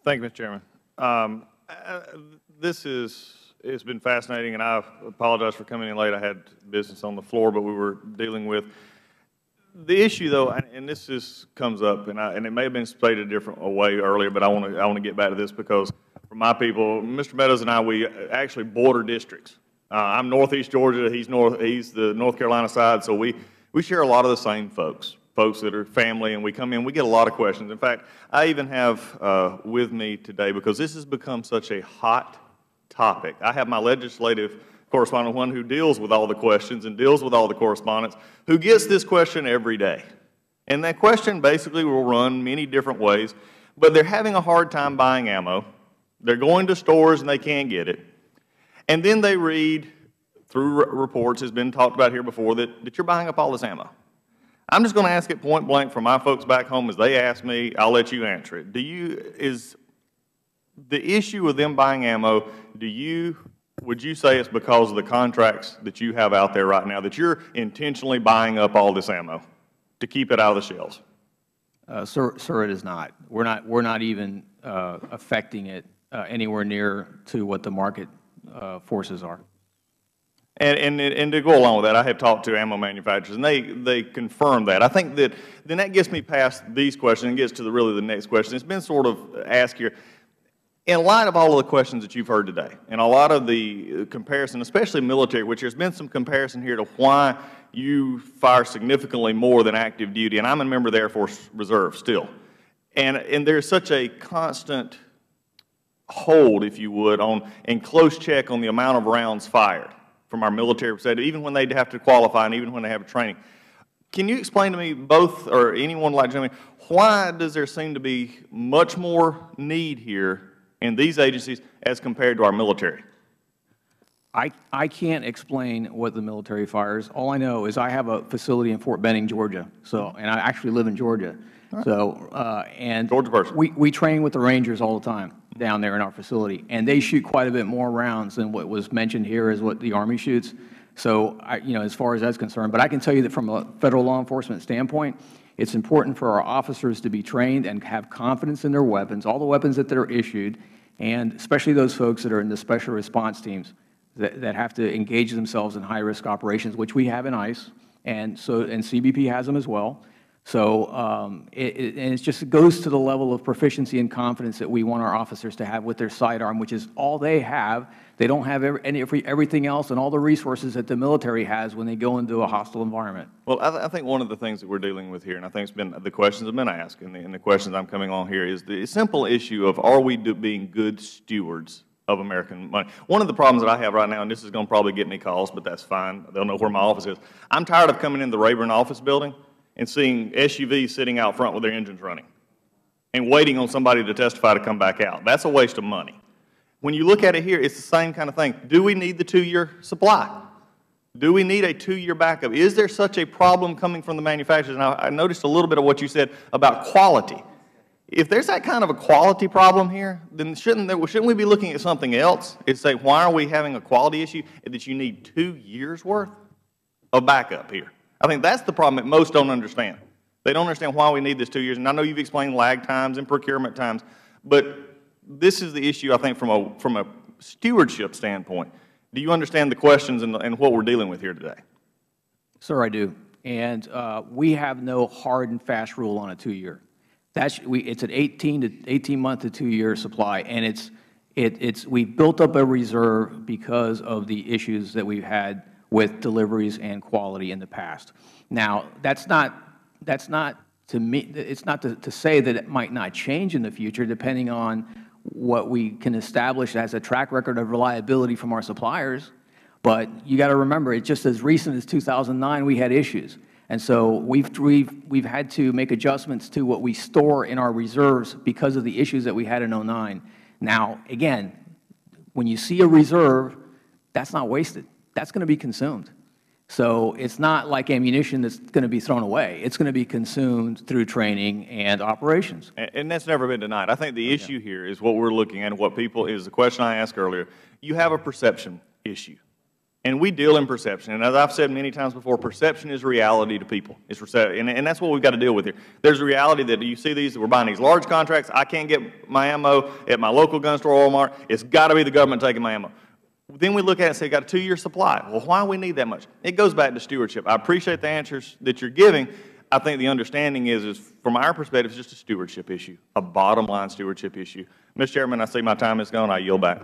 Thank you, Mr. Chairman. It's been fascinating, and I apologize for coming in late. I had business on the floor, but we were dealing with the issue, though, and comes up, and it may have been stated a different way earlier, but I want to get back to this because for my people, Mr. Meadows and I, we actually border districts. I'm Northeast Georgia. He's the North Carolina side, so we share a lot of the same folks that are family, and we come in, we get a lot of questions. In fact, I even have with me today, because this has become such a hot topic, I have my legislative correspondent, one who deals with all the questions and deals with all the correspondence, who gets this question every day. And that question basically will run many different ways, but they're having a hard time buying ammo. They're going to stores and they can't get it. And then they read through reports, has been talked about here before, that you're buying up all this ammo. I'm just going to ask it point blank for my folks back home as they ask me. I'll let you answer it. Is the issue with them buying ammo, would you say it's because of the contracts that you have out there right now, that you're intentionally buying up all this ammo to keep it out of the shelves? Sir, it is not. We're not even affecting it anywhere near to what the market forces are. And to go along with that, I have talked to ammo manufacturers, and they confirm that. I think that then that gets me past these questions and gets to really the next question. It's been sort of asked here, in light of all of the questions that you've heard today, and a lot of the comparison, especially military, which there's been some comparison here to why you fire significantly more than active duty, and I'm a member of the Air Force Reserve still. And there's such a constant hold, if you would, and close check on the amount of rounds fired from our military perspective, even when they have to qualify and even when they have training. Can you explain to me both, or anyone like Jimmy, why does there seem to be much more need here in these agencies as compared to our military? I can't explain what the military fires. All I know is I have a facility in Fort Benning, Georgia, and I actually live in Georgia. Right. And Georgia person. We train with the Rangers all the time down there in our facility, and they shoot quite a bit more rounds than what was mentioned here is what the Army shoots. So, as far as that's concerned, but I can tell you that from a Federal law enforcement standpoint, it's important for our officers to be trained and have confidence in their weapons, all the weapons that they're issued, and especially those folks that are in the special response teams that have to engage themselves in high-risk operations, which we have in ICE, and CBP has them as well. So it goes to the level of proficiency and confidence that we want our officers to have with their sidearm, which is all they have. They don't have everything else and all the resources that the military has when they go into a hostile environment. Well, I think one of the things that we're dealing with here, and I think it's been the questions have been asked, and the questions I'm coming on here, is the simple issue of are we being good stewards of American money. One of the problems that I have right now, and this is going to probably get me calls, but that's fine. They'll know where my office is. I'm tired of coming in the Rayburn office building and seeing SUVs sitting out front with their engines running and waiting on somebody to testify to come back out. That's a waste of money. When you look at it here, it's the same kind of thing. Do we need the 2-year supply? Do we need a 2-year backup? Is there such a problem coming from the manufacturers? And I noticed a little bit of what you said about quality. If there's that kind of a quality problem here, then shouldn't we be looking at something else and say, why are we having a quality issue that you need 2 years worth of backup here? I think that's the problem that most don't understand. They don't understand why we need this 2 years. And I know you've explained lag times and procurement times, but this is the issue, I think, from a stewardship standpoint. Do you understand the questions and what we're dealing with here today? Sir, I do. And we have no hard and fast rule on a 2-year. It's an 18-month to 2-year supply, and we've built up a reserve because of the issues that we've had with deliveries and quality in the past. Now, that's not to me. It's not to say that it might not change in the future, depending on what we can establish as a track record of reliability from our suppliers. But you got to remember, it's just as recent as 2009 we had issues. And so we've had to make adjustments to what we store in our reserves because of the issues that we had in 2009. Now, again, when you see a reserve, that's not wasted. That's going to be consumed. So it's not like ammunition that's going to be thrown away. It's going to be consumed through training and operations. And that's never been denied. I think the issue here is what we're looking at, and what people is the question I asked earlier. You have a perception issue. And we deal in perception. And as I've said many times before, perception is reality to people. It's and that's what we've got to deal with here. There's a reality that you see these, we're buying these large contracts. I can't get my ammo at my local gun store or Walmart. It's got to be the government taking my ammo. Then we look at it and say, got a 2-year supply. Well, why do we need that much? It goes back to stewardship. I appreciate the answers that you're giving. I think the understanding is from our perspective, it's just a stewardship issue, a bottom line stewardship issue. Mr. Chairman, I see my time is gone. I yield back.